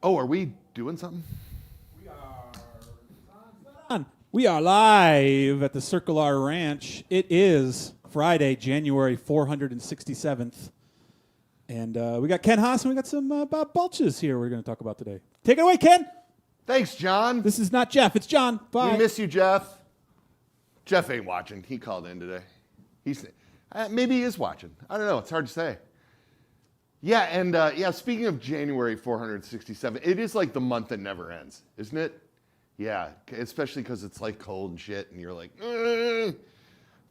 Oh, are we doing something? We are live at the Circle R Ranch. It is Friday, January 467th. And we got Ken Haas and we got some Bob Balches here we're going to talk about today. Take it away, Ken. Thanks, John. This is not Jeff, it's John. Bye. We miss you, Jeff. Jeff ain't watching. He called in today. He's maybe he is watching. I don't know. It's hard to say. Yeah, and speaking of January 467, it is like the month that never ends, isn't it? Yeah, especially because it's like cold and shit, and you're like, Of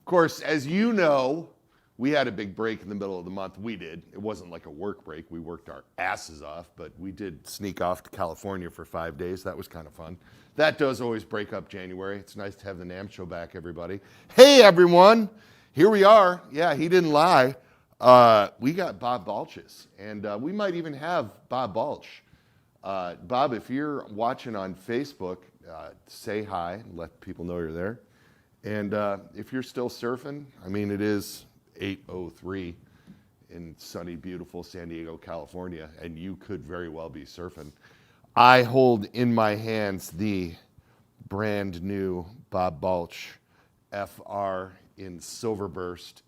course, as you know, we had a big break in the middle of the month. We did. It wasn't like a work break. We worked our asses off, but we did sneak off to California for 5 days. That was kind of fun. That does always break up January. It's nice to have the NAMM show back, everybody. Hey, everyone. Here we are. Yeah, he didn't lie. We got Bob Balches, and we might even have Bob Balch. Bob, if you're watching on Facebook, say hi and let people know you're there. And if you're still surfing, I mean, it is 8:03 in sunny, beautiful San Diego, California, and you could very well be surfing. I hold in my hands the brand new Bob Balch FR in Silverburst,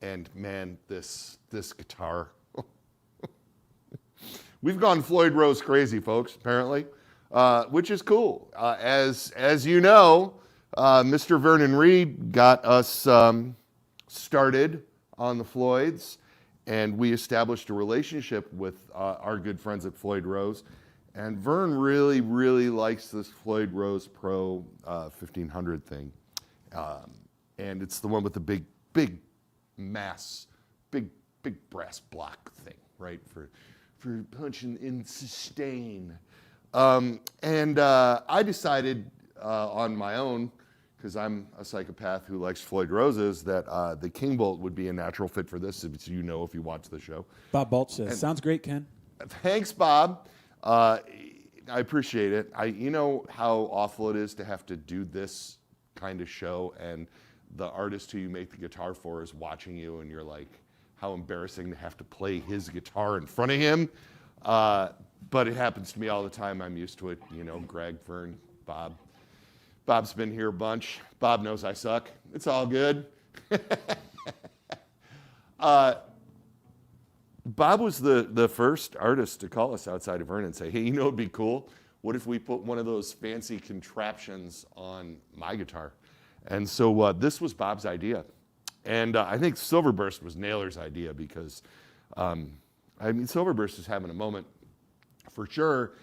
and man, this guitar. We've gone Floyd Rose crazy, folks, apparently, which is cool. As you know, Mr. Vernon Reed got us started on the Floyds, and we established a relationship with our good friends at Floyd Rose. And Vern really, really likes this Floyd Rose Pro 1500 thing. And it's the one with the big mass, big brass block thing, right? For punching in sustain. And I decided on my own, because I'm a psychopath who likes Floyd Roses, that the King Bolt would be a natural fit for this, as you know if you watch the show. Bob Balch says, sounds great, Ken. Thanks, Bob. I appreciate it. You know how awful it is to have to do this kind of show, and the artist who you make the guitar for is watching you, and you're like, how embarrassing to have to play his guitar in front of him. But it happens to me all the time. I'm used to it. You know, Greg, Vern, Bob. Bob's been here a bunch. Bob knows I suck. It's all good. Bob was the first artist to call us outside of Vern and say, hey, you know it'd be cool? What if we put one of those fancy contraptions on my guitar? And so this was Bob's idea. And I think Silverburst was Naylor's idea because, Silverburst is having a moment for sure.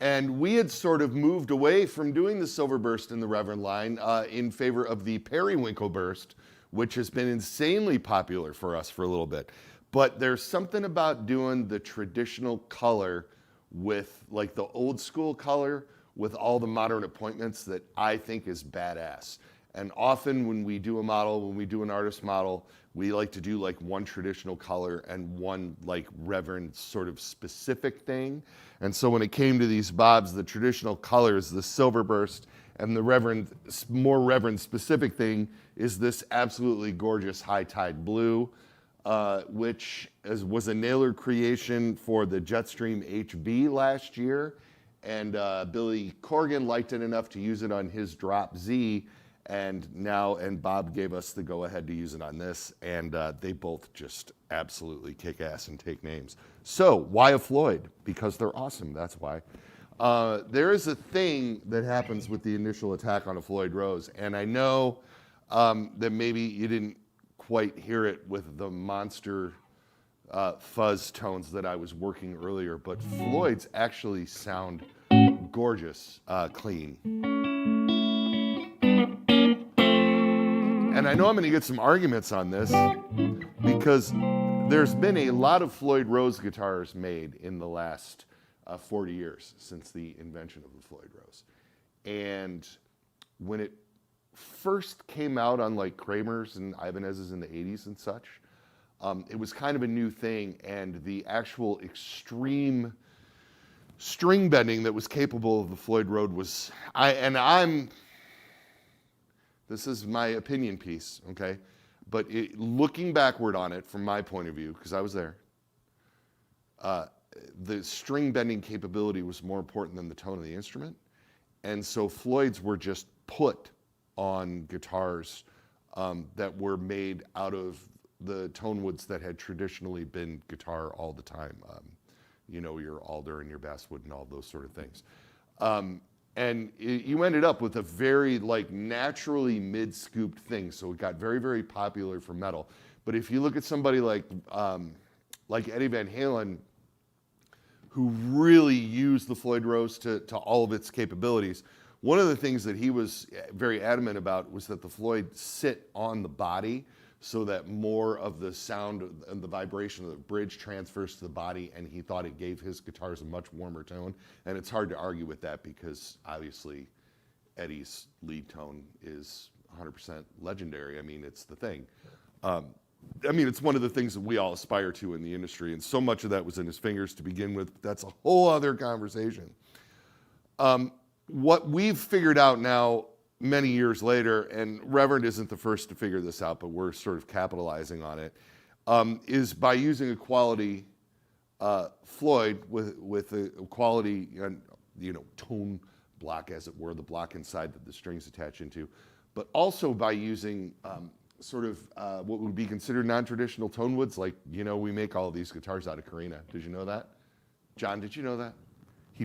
And we had sort of moved away from doing the Silverburst in the Reverend line in favor of the Periwinkle Burst, which has been insanely popular for us for a little bit. But there's something about doing the traditional color with like the old school color with all the modern appointments that I think is badass. And often when we do a model, when we do an artist model, we like to do like one traditional color and one like Reverend sort of specific thing. And so when it came to these Bobs, the traditional colors, the Silverburst, and the more Reverend specific thing is this absolutely gorgeous High Tide Blue, which was a Naylor creation for the Jetstream HB last year. And Billy Corgan liked it enough to use it on his Drop Z. And Bob gave us the go-ahead to use it on this, and they both just absolutely kick ass and take names. So why a Floyd? Because they're awesome, that's why. There is a thing that happens with the initial attack on a Floyd Rose, and I know that maybe you didn't quite hear it with the monster fuzz tones that I was working earlier, but Floyd's actually sound gorgeous, clean. And I know I'm going to get some arguments on this because there's been a lot of Floyd Rose guitars made in the last 40 years since the invention of the Floyd Rose. And when it first came out on like Kramer's and Ibanez's in the 80s and such, it was kind of a new thing, and the actual extreme string bending that was capable of the Floyd Rose was, this is my opinion piece, okay? But looking backward on it from my point of view, because I was there, the string bending capability was more important than the tone of the instrument. And so Floyds were just put on guitars that were made out of the tone woods that had traditionally been guitar all the time. You know, your alder and your basswood and all those sort of things. And you ended up with a very like naturally mid-scooped thing. So it got very, very popular for metal. But if you look at somebody like Eddie Van Halen, who really used the Floyd Rose to all of its capabilities, one of the things that he was very adamant about was that the Floyd sit on the body so that more of the sound and the vibration of the bridge transfers to the body, and he thought it gave his guitars a much warmer tone. And it's hard to argue with that because obviously Eddie's lead tone is 100% legendary. I mean, it's the thing. I mean, it's one of the things that we all aspire to in the industry, and so much of that was in his fingers to begin with. That's a whole other conversation. What we've figured out now, many years later, and Reverend isn't the first to figure this out, but we're sort of capitalizing on it, is by using a quality Floyd with a quality, tone block, as it were, the block inside that the strings attach into, but also by using sort of what would be considered non-traditional tone woods. Like, we make all of these guitars out of Carina. Did you know that? John, did you know that?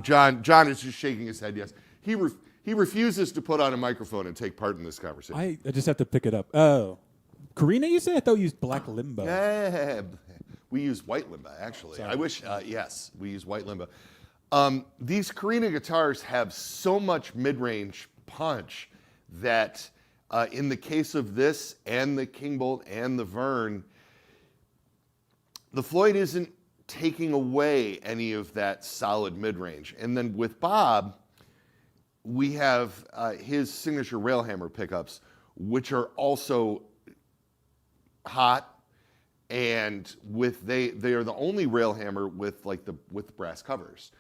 John is just shaking his head, yes. He refuses to put on a microphone and take part in this conversation. I just have to pick it up. Oh. Carina, you say? I thought you used black limbo. Yeah, we use white limbo, actually. Sorry. I wish, yes, we use white limbo. These Carina guitars have so much mid-range punch that in the case of this and the King Bolt and the Vern, the Floyd isn't taking away any of that solid mid-range. And then with Bob, we have his signature railhammer pickups, which are also hot, and they are the only railhammer with brass covers,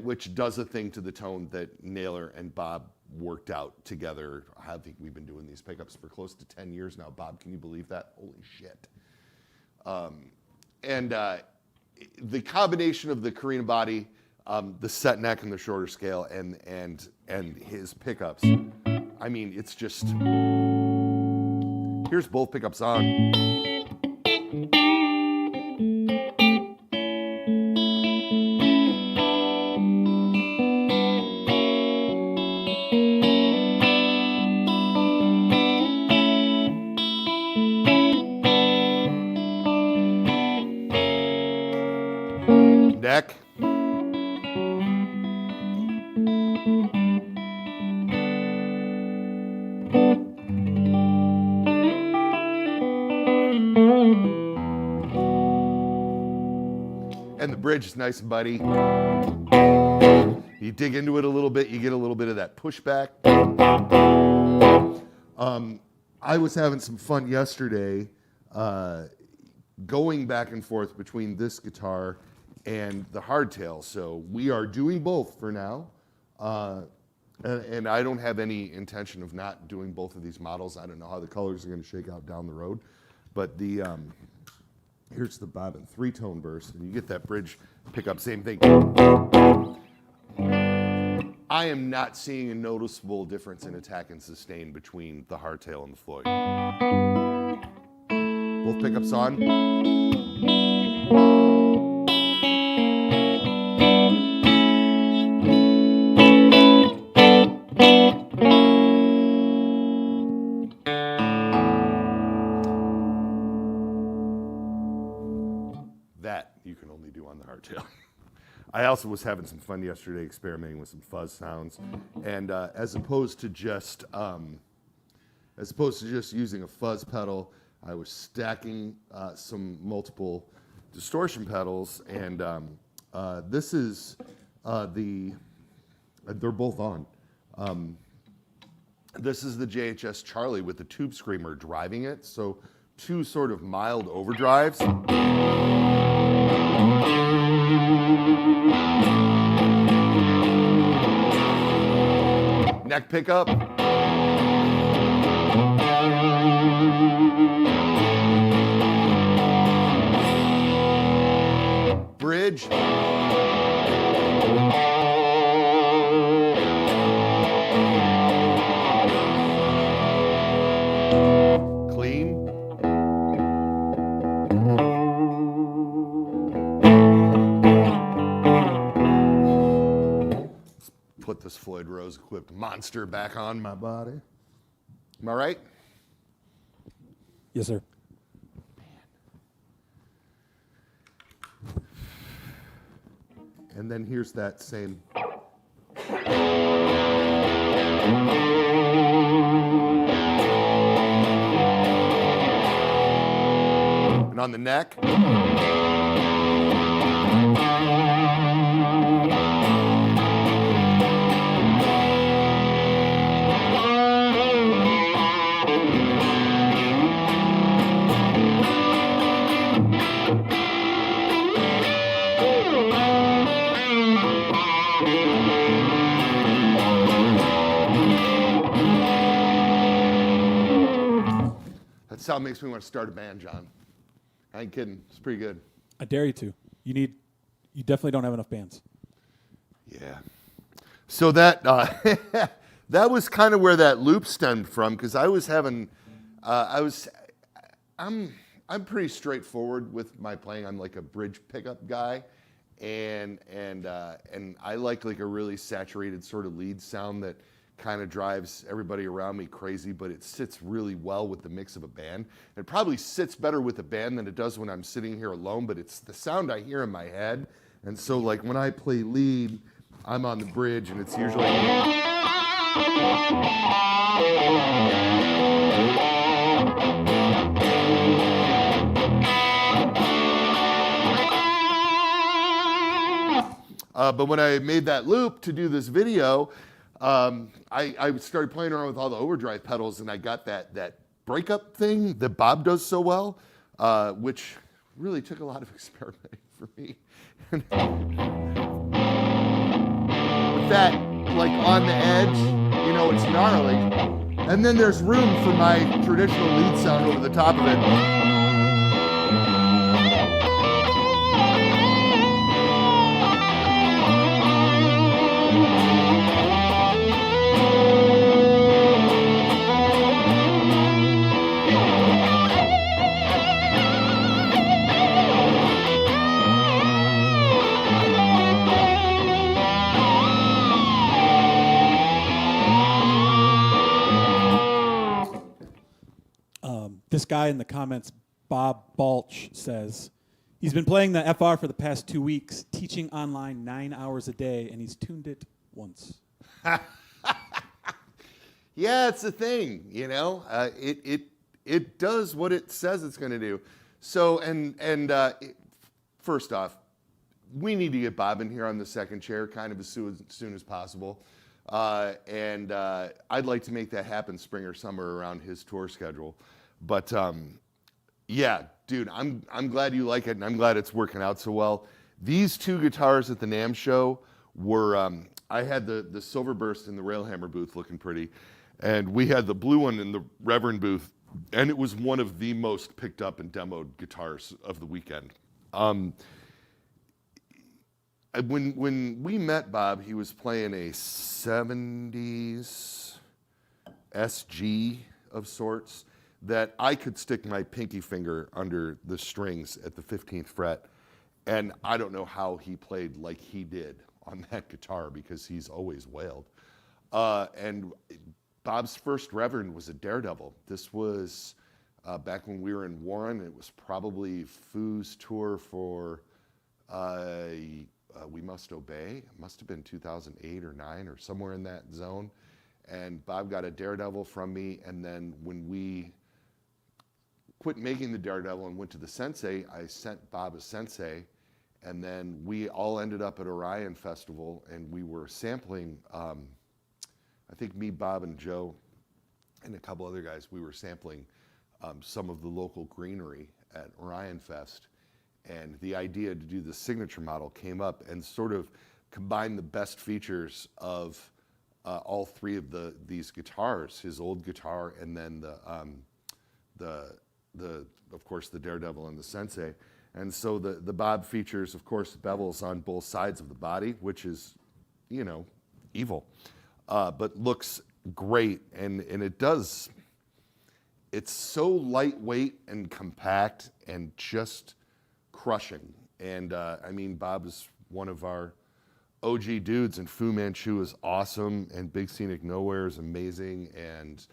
which does a thing to the tone that Naylor and Bob worked out together. I think we've been doing these pickups for close to 10 years now. Bob, can you believe that? Holy shit. The combination of the Carina body, the set neck and the shorter scale, and his pickups, I mean, it's just, here's both pickups on. Neck. And the bridge is nice and buddy. You dig into it a little bit, you get a little bit of that pushback. I was having some fun yesterday going back and forth between this guitar and the hardtail. So we are doing both for now. And I don't have any intention of not doing both of these models. I don't know how the colors are going to shake out down the road. But here's the bobbin 3-tone burst, and you get that bridge pickup, same thing. I am not seeing a noticeable difference in attack and sustain between the hardtail and the Floyd. Both pickups on. That you can only do on the hardtail. I also was having some fun yesterday experimenting with some fuzz sounds, and as opposed to just using a fuzz pedal, I was stacking some multiple distortion pedals, and this is they're both on. This is the JHS Charlie with the tube screamer driving it, so two sort of mild overdrives. Neck pickup. Bridge. put this Floyd Rose equipped monster back on my body. Am I right? Yes, sir. And then here's that same. And on the neck. That sound makes me want to start a band, John. I ain't kidding. It's pretty good. I dare you to. You definitely don't have enough bands. Yeah. So that that was kind of where that loop stemmed from, because I was having, I'm pretty straightforward with my playing. I'm like a bridge pickup guy, and I like a really saturated sort of lead sound that kind of drives everybody around me crazy, but it sits really well with the mix of a band. It probably sits better with a band than it does when I'm sitting here alone, but it's the sound I hear in my head. And so like when I play lead, I'm on the bridge and it's usually... But when I made that loop to do this video, I started playing around with all the overdrive pedals, and I got that breakup thing that Bob does so well, which really took a lot of experimenting for me. With that, like on the edge, you know, it's gnarly. And then there's room for my traditional lead sound over the top of it. This guy in the comments, Bob Balch, says he's been playing the FR for the past 2 weeks, teaching online 9 hours a day, and he's tuned it once. Yeah, it's a thing, you know. It does what it says it's going to do. So, first off, we need to get Bob in here on the second chair kind of as soon as possible. I'd like to make that happen spring or summer around his tour schedule. But yeah, dude, I'm glad you like it, and I'm glad it's working out so well. These two guitars at the NAMM show were, I had the Silver Burst in the Railhammer booth looking pretty, and we had the blue one in the Reverend booth, and it was one of the most picked up and demoed guitars of the weekend. When we met Bob, he was playing a 70s SG of sorts that I could stick my pinky finger under the strings at the 15th fret, and I don't know how he played like he did on that guitar, because he's always wailed. And Bob's first Reverend was a Daredevil. This was back when we were in Warren. It was probably Foo's tour for We Must Obey. It must have been 2008 or 9 or somewhere in that zone. And Bob got a Daredevil from me, and then when we quit making the Daredevil and went to the Sensei, I sent Bob a Sensei, and then we all ended up at Orion Festival, and we were sampling, I think me, Bob, and Joe, and a couple other guys, we were sampling some of the local greenery at Orion Fest, and the idea to do the signature model came up and sort of combined the best features of all three of these guitars, his old guitar, and then of course the Daredevil and the Sensei. And so the Bob features, of course, bevels on both sides of the body, which is, you know, evil, but looks great. And it's so lightweight and compact and just crushing. And I mean, Bob is one of our OG dudes, and Fu Manchu is awesome, and Big Scenic Nowhere is amazing, and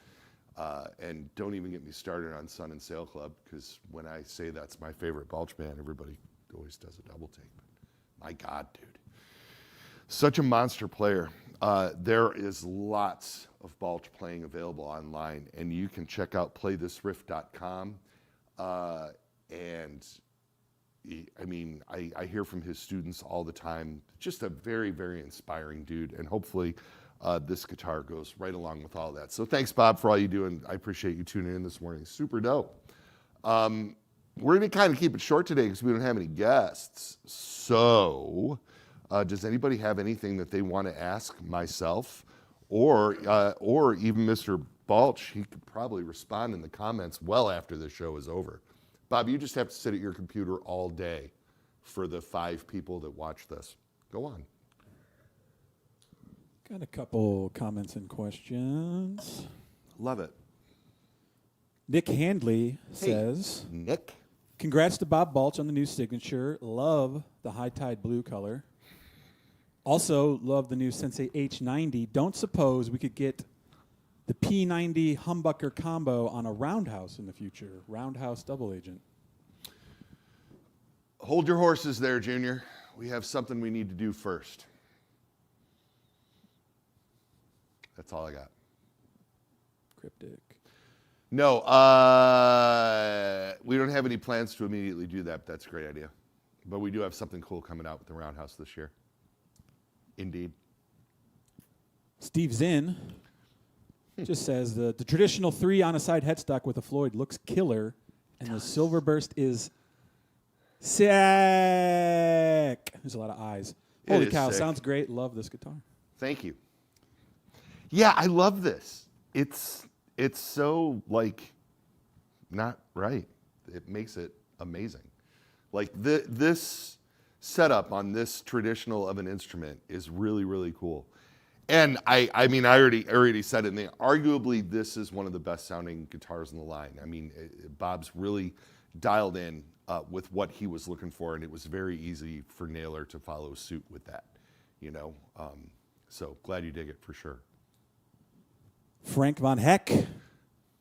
don't even get me started on Sun and Sail Club, because when I say that's my favorite Balch band, everybody always does a double take. But my God, dude, such a monster player. There is lots of Balch playing available online, and you can check out playthisriff.com. And I mean, I hear from his students all the time. Just a very, very inspiring dude, and hopefully this guitar goes right along with all that. So thanks, Bob, for all you do, and I appreciate you tuning in this morning. Super dope. We're going to kind of keep it short today because we don't have any guests. So does anybody have anything that they want to ask myself or even Mr. Balch? He could probably respond in the comments well after the show is over. Bob, you just have to sit at your computer all day for the 5 people that watch this. Go on. Got a couple comments and questions. Love it. Nick Handley says, Nick? congrats to Bob Balch on the new signature. Love the High Tide blue color. Also, love the new Sensei H90. Don't suppose we could get the P90 humbucker combo on a roundhouse in the future. Roundhouse double agent. Hold your horses there, Junior. We have something we need to do first. That's all I got. Cryptic. No, we don't have any plans to immediately do that, but that's a great idea. But we do have something cool coming out with the Roundhouse this year. Indeed. Steve Zinn just says the traditional 3 on a side headstock with a Floyd looks killer, and the silver burst is sick. There's a lot of eyes. Holy cow, sick. sounds great. Love this guitar. Thank you. Yeah, I love this. It's so, like, not right. It makes it amazing. Like, this setup on this traditional of an instrument is really, really cool. And I mean, I already said it. And arguably, this is one of the best sounding guitars in the line. I mean, Bob's really dialed in with what he was looking for, and it was very easy for Naylor to follow suit with that. You know, so glad you dig it for sure. Frank Von Heck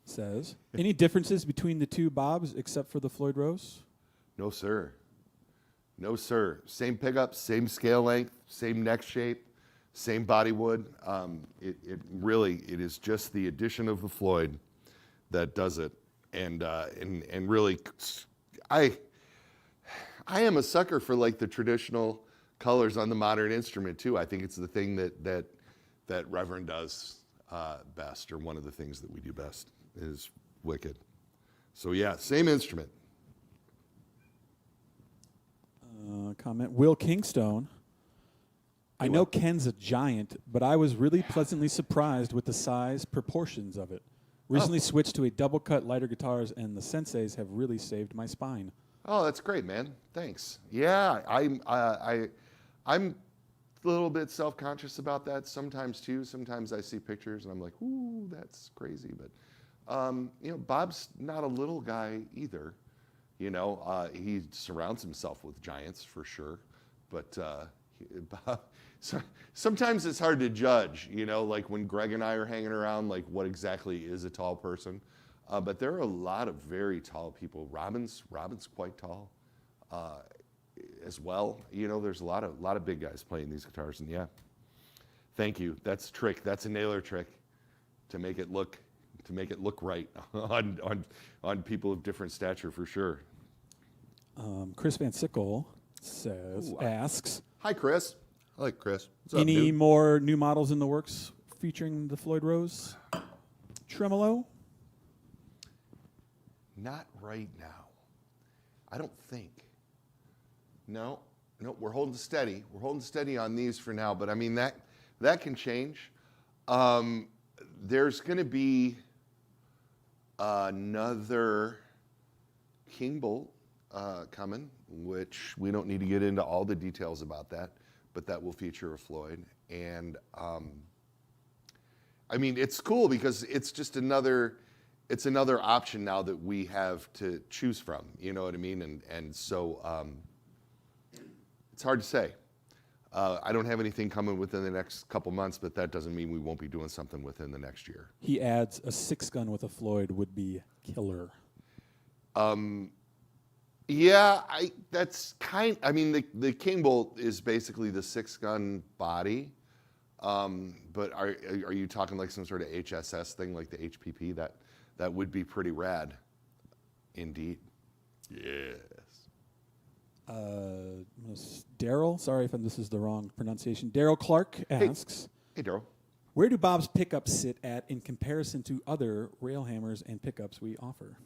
says, any differences between the two Bobs except for the Floyd Rose? No, sir. No, sir. Same pickup, same scale length, same neck shape, same body wood. It really is just the addition of the Floyd that does it. And really, I am a sucker for like the traditional colors on the modern instrument too. I think it's the thing that Reverend does best, or one of the things that we do best is wicked. So yeah, same instrument. Comment, Will Kingstone. I know Ken's a giant, but I was really pleasantly surprised with the size proportions of it. Recently switched to a double cut lighter guitars, and the Senseis have really saved my spine. Oh, that's great, man. Thanks. Yeah, I'm a little bit self-conscious about that sometimes too. Sometimes I see pictures and I'm like, ooh, that's crazy. But you know, Bob's not a little guy either. You know, he surrounds himself with giants for sure. But Bob, sometimes it's hard to judge. You know, like when Greg and I are hanging around, like what exactly is a tall person. But there are a lot of very tall people. Robin's quite tall as well. You know, there's a lot of big guys playing these guitars, and yeah. Thank you. That's a trick. That's a Naylor trick to make it look right on people of different stature for sure. Chris Van Sickle asks, hi, Chris. I like Chris. What's up, any dude? more new models in the works featuring the Floyd Rose tremolo? Not right now. I don't think. No, we're holding steady. We're holding steady on these for now, but I mean, that can change. There's going to be another King Bolt coming, which we don't need to get into all the details about that, but that will feature a Floyd. And I mean, it's cool because it's just another option now that we have to choose from. You know what I mean? And so it's hard to say. I don't have anything coming within the next couple months, but that doesn't mean we won't be doing something within the next year. He adds a 6-gun with a Floyd would be killer. Yeah, I mean, the King Bolt is basically the 6-gun body. But are you talking like some sort of HSS thing, like the HPP? That would be pretty rad, indeed. Yes. Daryl, sorry if this is the wrong pronunciation. Daryl Clark asks, Hey, Daryl. where do Bob's pickups sit at in comparison to other rail hammers and pickups we offer?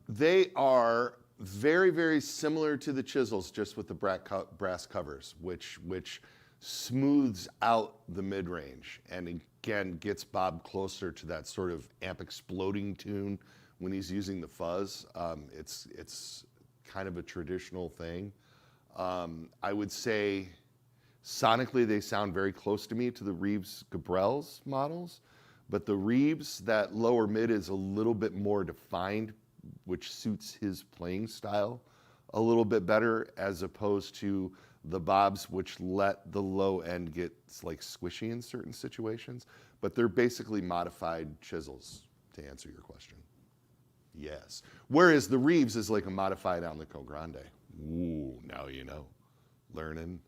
They are very, very similar to the chisels, just with the brass covers, which smooths out the mid-range and again gets Bob closer to that sort of amp exploding tune when he's using the fuzz. It's kind of a traditional thing. I would say sonically they sound very close to me to the Reeves Gabrels models, but the Reeves, that lower mid is a little bit more defined, which suits his playing style a little bit better, as opposed to the Bobs, which let the low end get like squishy in certain situations. But they're basically modified chisels, to answer your question. Yes. Whereas the Reeves is like a modified Alnico Grande. Ooh, now you know. Learning.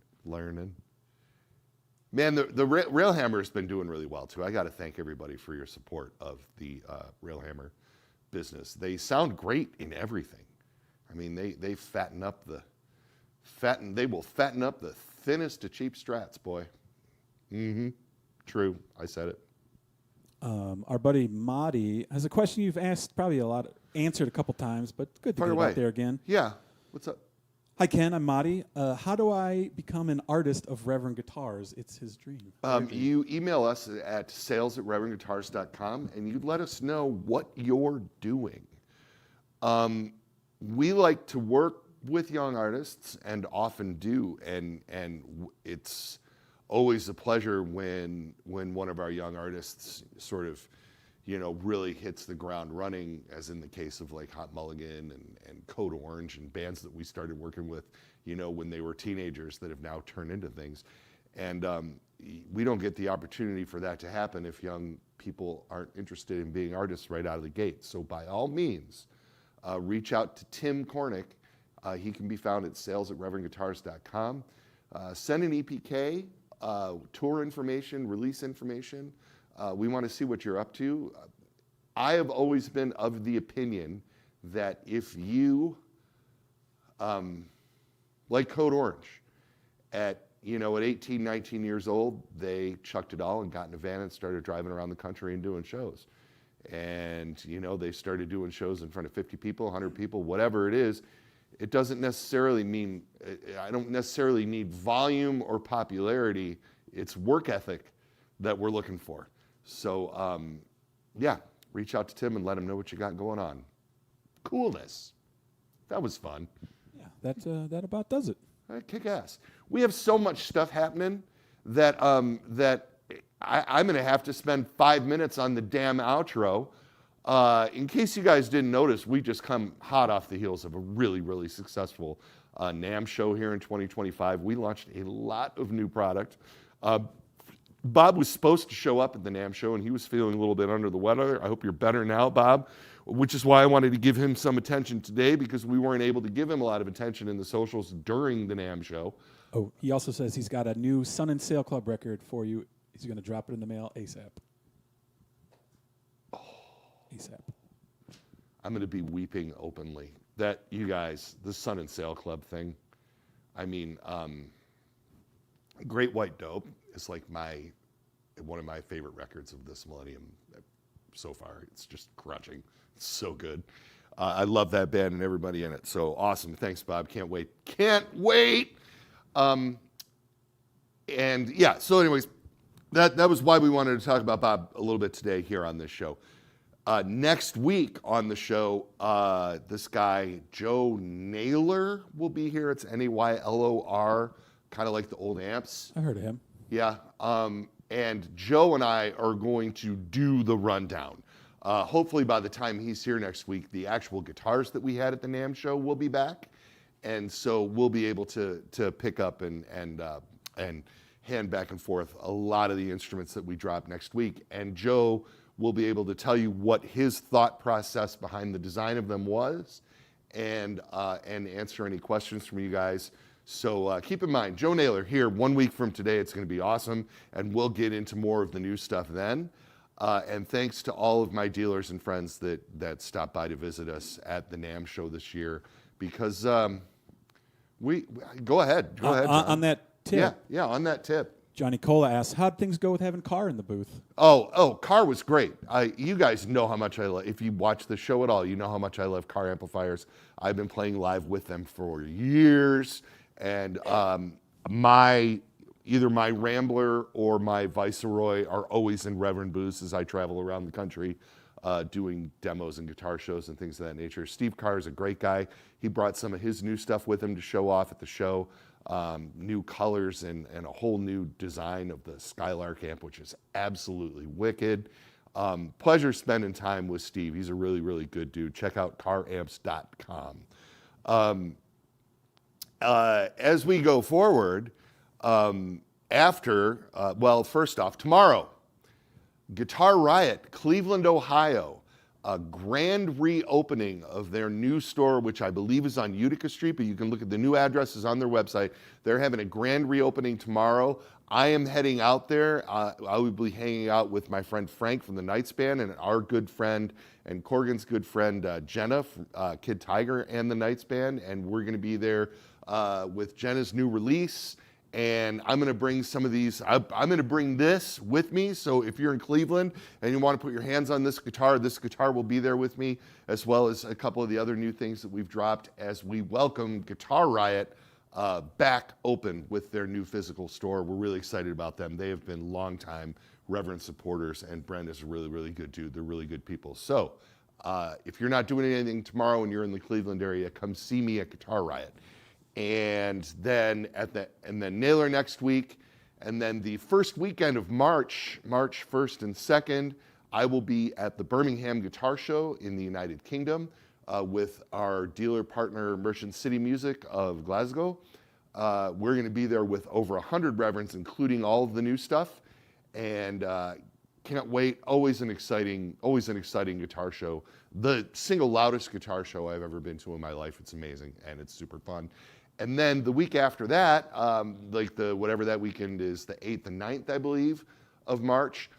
Man, the Railhammer has been doing really well too. I got to thank everybody for your support of the Railhammer business. They sound great in everything. I mean, they will fatten up the thinnest of cheap strats, boy. Mm-hmm. True. I said it. Our buddy Madi has a question you've asked probably answered a couple times, but good to get it out there again. Yeah. What's up? Hi, Ken. I'm Madi. How do I become an artist of Reverend Guitars? It's his dream. You email us at sales@reverendguitars.com and you let us know what you're doing. We like to work with young artists and often do, and it's always a pleasure when one of our young artists sort of, really hits the ground running, as in the case of like Hot Mulligan and Code Orange and bands that we started working with, when they were teenagers that have now turned into things. And we don't get the opportunity for that to happen if young people aren't interested in being artists right out of the gate. So by all means, reach out to Tim Cornick. He can be found at sales@reverendguitars.com. Send an EPK, tour information, release information. We want to see what you're up to. I have always been of the opinion that if you, like Code Orange, at 18, 19 years old, they chucked it all and got in a van and started driving around the country and doing shows. And, they started doing shows in front of 50 people, 100 people, whatever it is. It doesn't necessarily mean, I don't necessarily need volume or popularity. It's work ethic that we're looking for. So, reach out to Tim and let him know what you got going on. Coolness. That was fun. Yeah, that about does it. Kick ass. We have so much stuff happening that I'm going to have to spend 5 minutes on the damn outro. In case you guys didn't notice, we just come hot off the heels of a really, really successful NAMM show here in 2025. We launched a lot of new product. Bob was supposed to show up at the NAMM show, and he was feeling a little bit under the weather. I hope you're better now, Bob, which is why I wanted to give him some attention today, because we weren't able to give him a lot of attention in the socials during the NAMM show. Oh, he also says he's got a new Sun and Sail Club record for you. He's going to drop it in the mail ASAP. ASAP. I'm going to be weeping openly. That, you guys, the Sun and Sail Club thing, I mean, Great White Dope is like one of my favorite records of this millennium so far. It's just crushing. It's so good. I love that band and everybody in it. So awesome. Thanks, Bob. Can't wait. So anyways, that was why we wanted to talk about Bob a little bit today here on this show. Next week on the show, this guy, Joe Naylor, will be here. It's Naylor, kind of like the old amps. I heard of him. Yeah. And Joe and I are going to do the rundown. Hopefully by the time he's here next week, the actual guitars that we had at the NAMM show will be back. And so we'll be able to pick up and and hand back and forth a lot of the instruments that we drop next week. And Joe will be able to tell you what his thought process behind the design of them was, and answer any questions from you guys. So keep in mind, Joe Naylor here 1 week from today. It's going to be awesome, and we'll get into more of the new stuff then. And thanks to all of my dealers and friends that stopped by to visit us at the NAMM show this year, because we go ahead. On that tip. Yeah, on that tip. Johnny Cola asks, how'd things go with having Carr in the booth? Oh, Carr was great. You guys know how much I love, if you watch the show at all, you know how much I love Carr amplifiers. I've been playing live with them for years, and either my Rambler or my Viceroy are always in Reverend booths as I travel around the country doing demos and guitar shows and things of that nature. Steve Carr is a great guy. He brought some of his new stuff with him to show off at the show. New colors and a whole new design of the Skylark amp, which is absolutely wicked. Pleasure spending time with Steve. He's a really, really good dude. Check out caramps.com. As we go forward, first off, tomorrow, Guitar Riot, Cleveland, Ohio, a grand reopening of their new store, which I believe is on Utica Street, but you can look at the new addresses on their website. They're having a grand reopening tomorrow. I am heading out there. I will be hanging out with my friend Frank from the Knights Band and our good friend and Corgan's good friend Jenna, Kid Tiger and the Knights Band, and we're going to be there with Jenna's new release. And I'm going to bring some of these, I'm going to bring this with me. So if you're in Cleveland and you want to put your hands on this guitar will be there with me, as well as a couple of the other new things that we've dropped as we welcome Guitar Riot back open with their new physical store. We're really excited about them. They have been longtime Reverend supporters, and Brent is a really, really good dude. They're really good people. So if you're not doing anything tomorrow and you're in the Cleveland area, come see me at Guitar Riot. And then Naylor next week, and then the first weekend of March 1st and 2nd, I will be at the Birmingham Guitar Show in the United Kingdom with our dealer partner Merchant City Music of Glasgow. We're going to be there with over 100 Reverends, including all of the new stuff, and can't wait. Always an exciting guitar show. The single loudest guitar show I've ever been to in my life. It's amazing and it's super fun. And then the week after that, whatever that weekend is, the 8th and 9th, I believe, of March,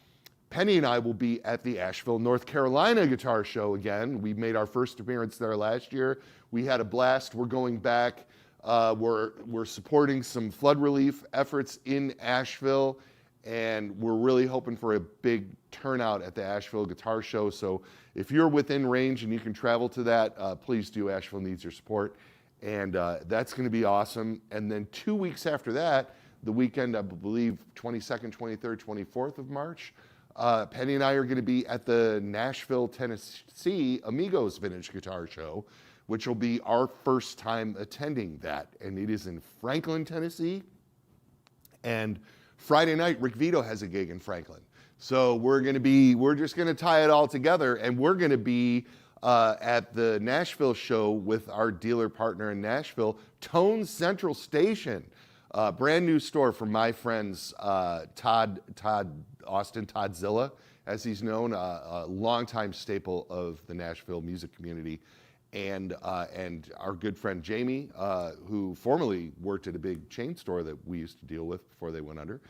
Penny and I will be at the Asheville, North Carolina Guitar Show again. We made our first appearance there last year. We had a blast. We're going back. We're supporting some flood relief efforts in Asheville, and we're really hoping for a big turnout at the Asheville Guitar Show. So if you're within range and you can travel to that, please do. Asheville needs your support. And that's going to be awesome. And then 2 weeks after that, the weekend, I believe, 22nd, 23rd, 24th of March, Penny and I are going to be at the Nashville, Tennessee Amigos Vintage Guitar Show, which will be our first time attending that. And it is in Franklin, Tennessee. And Friday night, Rick Vito has a gig in Franklin. So we're just going to tie it all together, and we're going to be at the Nashville show with our dealer partner in Nashville, Tone Central Station, brand new store from my friends Todd Zilla, as he's known, a longtime staple of the Nashville music community, and our good friend Jamie, who formerly worked at a big chain store that we used to deal with before they went under,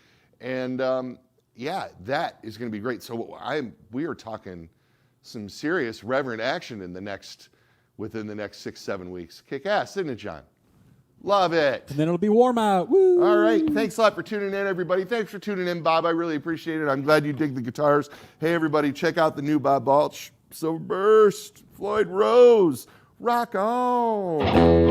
and that is going to be great. So we are talking some serious Reverend action within the next 6-7 weeks. Kick ass, isn't it, John? Love it. And then it'll be warm out. Woo! All right. Thanks a lot for tuning in, everybody. Thanks for tuning in, Bob. I really appreciate it. I'm glad you dig the guitars. Hey, everybody, check out the new Bob Balch. Silver Burst, Floyd Rose. Rock on.